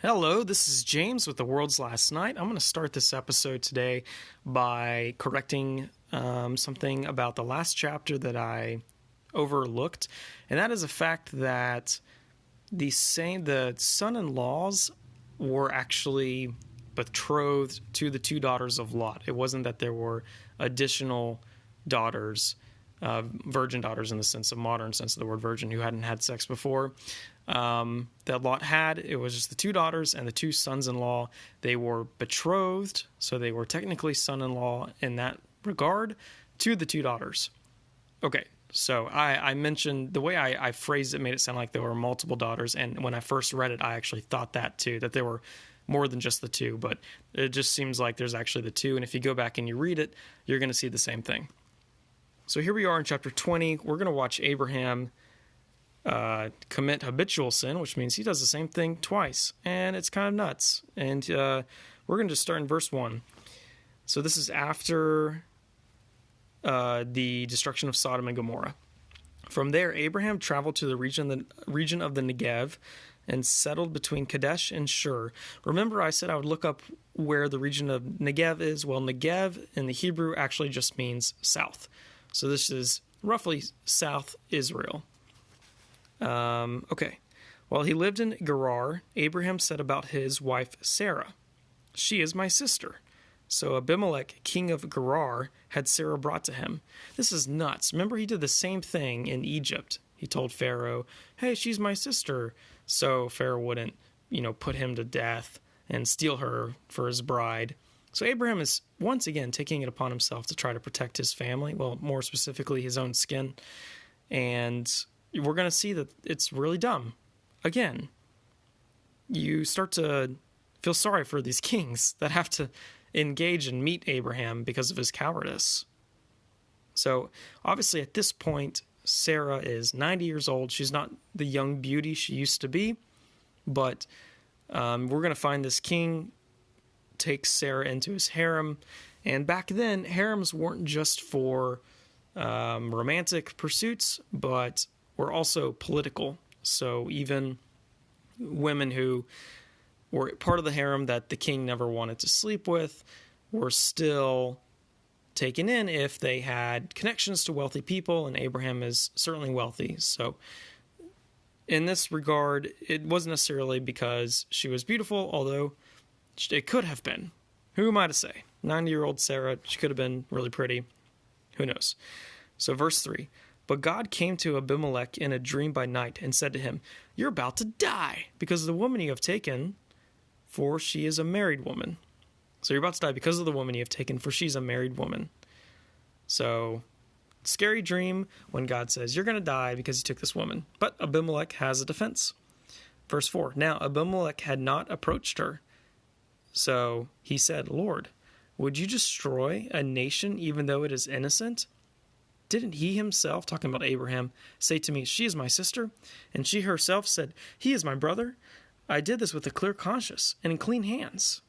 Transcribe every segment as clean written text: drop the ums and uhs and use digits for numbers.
Hello, this is James with The World's Last Night. I'm going to start this episode today by correcting something about the last chapter that I overlooked, and that is the fact that the son-in-laws were actually betrothed to the two daughters of Lot. It wasn't that there were additional daughters, virgin daughters in the sense of modern sense of the word virgin, who hadn't had sex before. That Lot had. It was just the two daughters and the two sons-in-law. They were betrothed, so they were technically son-in-law in that regard to the two daughters. Okay, so I mentioned the way I phrased it made it sound like there were multiple daughters, and when I first read it, I actually thought that too, that there were more than just the two, but it just seems like there's actually the two, and if you go back and you read it, you're going to see the same thing. So here we are in chapter 20. We're going to watch Abraham commit habitual sin, which means he does the same thing twice, and it's kind of nuts. And we're going to just start in verse 1. So this is after the destruction of Sodom and Gomorrah. From there, Abraham traveled to the region of the Negev and settled between Kadesh and Shur. Remember, I said I would look up where the region of Negev is. Well, Negev in the Hebrew actually just means south. So this is roughly South Israel. Okay. While he lived in Gerar, Abraham said about his wife Sarah, "She is my sister." So Abimelech, king of Gerar, had Sarah brought to him. This is nuts. Remember, he did the same thing in Egypt. He told Pharaoh, "Hey, she's my sister." So Pharaoh wouldn't, put him to death and steal her for his bride. So Abraham is once again taking it upon himself to try to protect his family, well, more specifically his own skin. And we're going to see that it's really dumb. Again, you start to feel sorry for these kings that have to engage and meet Abraham because of his cowardice. So obviously at this point, Sarah is 90 years old. She's not the young beauty she used to be, but we're going to find this king takes Sarah into his harem. And back then, harems weren't just for romantic pursuits, but were also political. So even women who were part of the harem that the king never wanted to sleep with were still taken in if they had connections to wealthy people, and Abraham is certainly wealthy. So in this regard, it wasn't necessarily because she was beautiful, although it could have been. Who am I to say? 90-year-old Sarah, she could have been really pretty. Who knows? So verse 3. But God came to Abimelech in a dream by night and said to him, "You're about to die because of the woman you have taken, for she is a married woman." So you're about to die because of the woman you have taken, for she's a married woman. So, scary dream when God says, you're going to die because you took this woman. But Abimelech has a defense. Verse 4. Now Abimelech had not approached her. So he said, "Lord, would you destroy a nation even though it is innocent? Didn't he himself," talking about Abraham, "say to me, 'She is my sister'? And she herself said, 'He is my brother'? I did this with a clear conscience and in clean hands."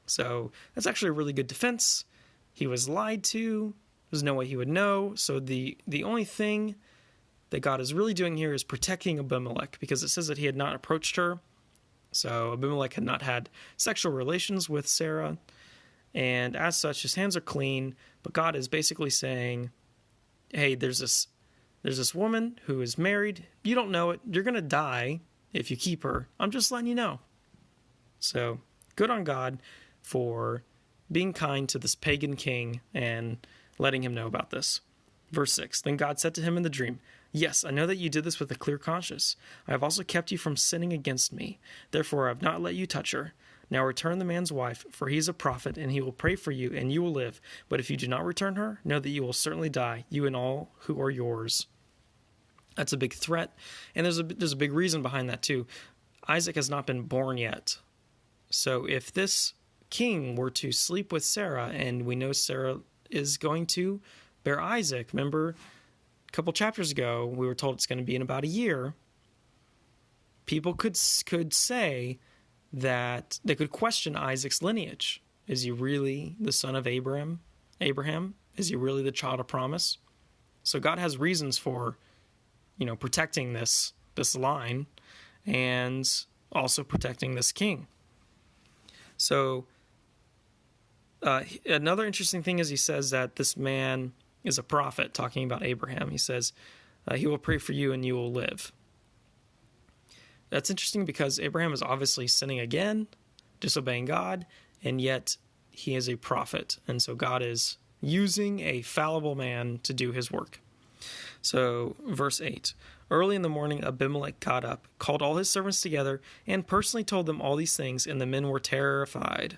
So that's actually a really good defense. He was lied to. There's no way he would know. So the only thing that God is really doing here is protecting Abimelech, because it says that he had not approached her. So Abimelech had not had sexual relations with Sarah. And as such, his hands are clean. But God is basically saying, hey, there's this woman who is married. You don't know it. You're going to die if you keep her. I'm just letting you know. So good on God for being kind to this pagan king and letting him know about this. Verse 6. Then God said to him in the dream, "Yes, I know that you did this with a clear conscience. I have also kept you from sinning against me. Therefore I have not let you touch her. Now return the man's wife, for he is a prophet, and he will pray for you, and you will live. But if you do not return her, know that you will certainly die, you and all who are yours." That's a big threat, and there's a big reason behind that too. Isaac has not been born yet. So if this king were to sleep with Sarah, and we know Sarah is going to bear Isaac, remember a couple chapters ago we were told it's going to be in about a year, people could say that they could question Isaac's lineage. Is he really the son of Abraham? Is he really the child of promise? So God has reasons for, protecting this line. And also protecting this king. So another interesting thing is he says that this man is a prophet, talking about Abraham. He says, he will pray for you and you will live. That's interesting because Abraham is obviously sinning again, disobeying God, and yet he is a prophet. And so God is using a fallible man to do his work. So, verse 8. Early in the morning, Abimelech got up, called all his servants together, and personally told them all these things, and the men were terrified.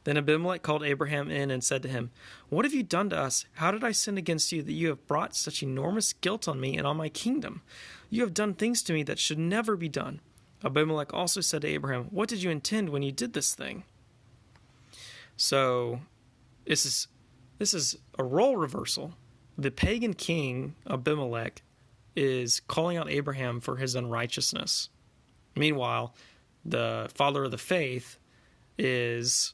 Then Abimelech called Abraham in and said to him, "What have you done to us? How did I sin against you that you have brought such enormous guilt on me and on my kingdom? You have done things to me that should never be done." Abimelech also said to Abraham, "What did you intend when you did this thing?" So, this is a role reversal. The pagan king, Abimelech, is calling out Abraham for his unrighteousness. Meanwhile, the father of the faith is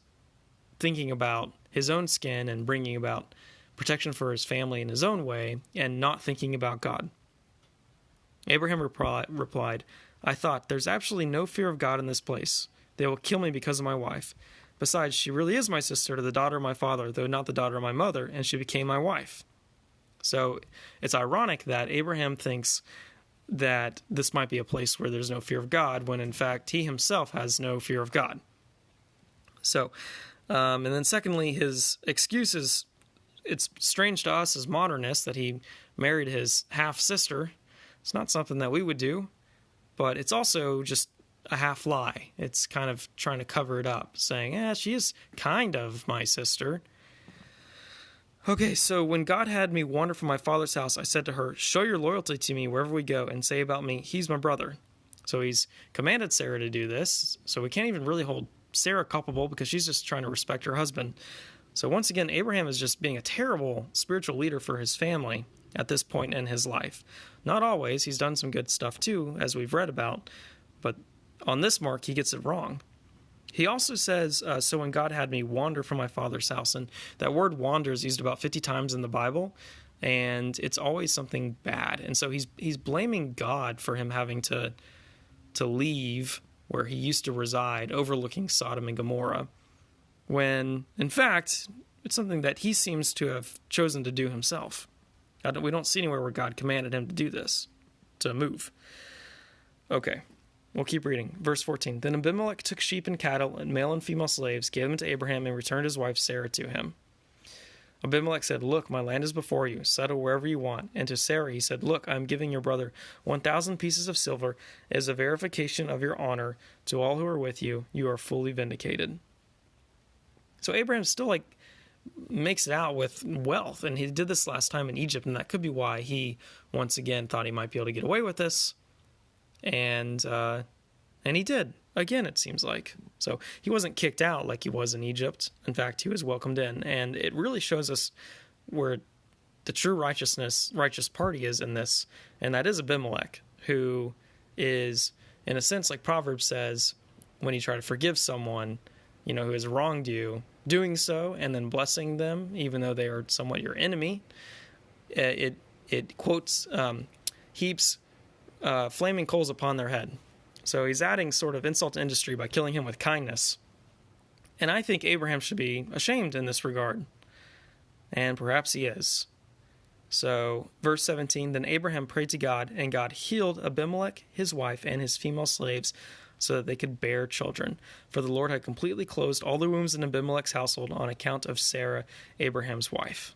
thinking about his own skin and bringing about protection for his family in his own way and not thinking about God. Abraham replied, "I thought, there's absolutely no fear of God in this place. They will kill me because of my wife. Besides, she really is my sister to the daughter of my father, though not the daughter of my mother, and she became my wife." So it's ironic that Abraham thinks that this might be a place where there's no fear of God, when in fact he himself has no fear of God. So, and then secondly, his excuse is, it's strange to us as modernists that he married his half-sister. It's not something that we would do, but it's also just a half lie. It's kind of trying to cover it up, saying, she is kind of my sister. Okay, so when God had me wander from my father's house, I said to her, "Show your loyalty to me wherever we go, and say about me, 'He's my brother.'" So he's commanded Sarah to do this, so we can't even really hold Sarah culpable because she's just trying to respect her husband. So once again, Abraham is just being a terrible spiritual leader for his family at this point in his life. Not always. He's done some good stuff too, as we've read about, but on this mark, he gets it wrong. He also says, so when God had me wander from my father's house, and that word wander is used about 50 times in the Bible, and it's always something bad. And so he's blaming God for him having to leave where he used to reside, overlooking Sodom and Gomorrah, when, in fact, it's something that he seems to have chosen to do himself. We don't see anywhere where God commanded him to do this, to move. Okay. We'll keep reading. Verse 14. Then Abimelech took sheep and cattle and male and female slaves, gave them to Abraham, and returned his wife Sarah to him. Abimelech said, "Look, my land is before you. Settle wherever you want." And to Sarah he said, "Look, I am giving your brother 1,000 pieces of silver as a verification of your honor to all who are with you. You are fully vindicated." So Abraham still makes it out with wealth, and he did this last time in Egypt, and that could be why he once again thought he might be able to get away with this. And he did. Again, it seems like. So he wasn't kicked out like he was in Egypt. In fact, he was welcomed in. And it really shows us where the true righteous party is in this. And that is Abimelech, who is, in a sense, like Proverbs says, when you try to forgive someone, who has wronged you, doing so and then blessing them, even though they are somewhat your enemy, it quotes, heaps flaming coals upon their head. So he's adding sort of insult to injury by killing him with kindness. And I think Abraham should be ashamed in this regard. And perhaps he is. So, verse 17, then Abraham prayed to God, and God healed Abimelech, his wife, and his female slaves, so that they could bear children. For the Lord had completely closed all the wombs in Abimelech's household on account of Sarah, Abraham's wife.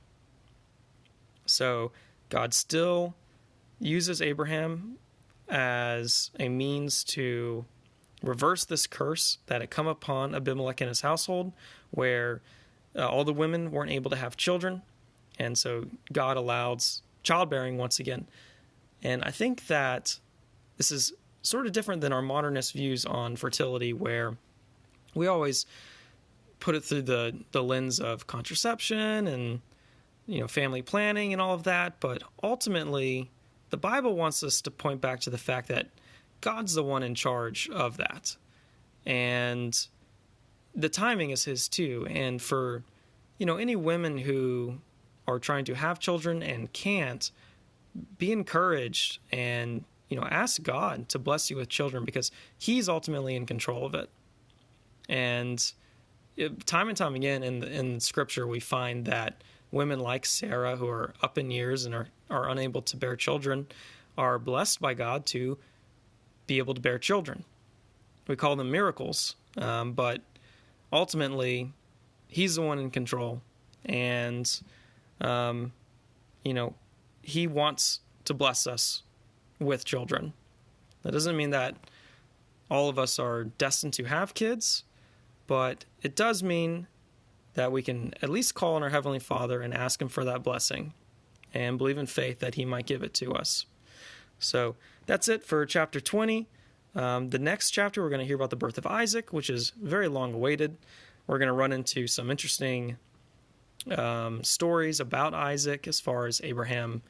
So, God still uses Abraham as a means to reverse this curse that had come upon Abimelech and his household, where all the women weren't able to have children, and so God allows childbearing once again. And I think that this is sort of different than our modernist views on fertility, where we always put it through the lens of contraception and family planning and all of that, but ultimately the Bible wants us to point back to the fact that God's the one in charge of that. And the timing is his too. And for, any women who are trying to have children and can't, be encouraged and ask God to bless you with children, because he's ultimately in control of it. And time and time again in Scripture, we find that women like Sarah, who are up in years and are unable to bear children, are blessed by God to be able to bear children. We call them miracles, but ultimately, he's the one in control, and he wants to bless us with children. That doesn't mean that all of us are destined to have kids, but it does mean that we can at least call on our Heavenly Father and ask him for that blessing and believe in faith that he might give it to us. So that's it for chapter 20. The next chapter, we're going to hear about the birth of Isaac, which is very long awaited. We're going to run into some interesting stories about Isaac, as far as Abraham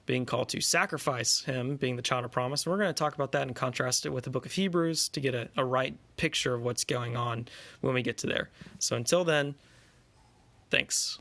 being called to sacrifice him, being the child of promise. And we're going to talk about that and contrast it with the book of Hebrews to get a right picture of what's going on when we get to there. So until then, thanks.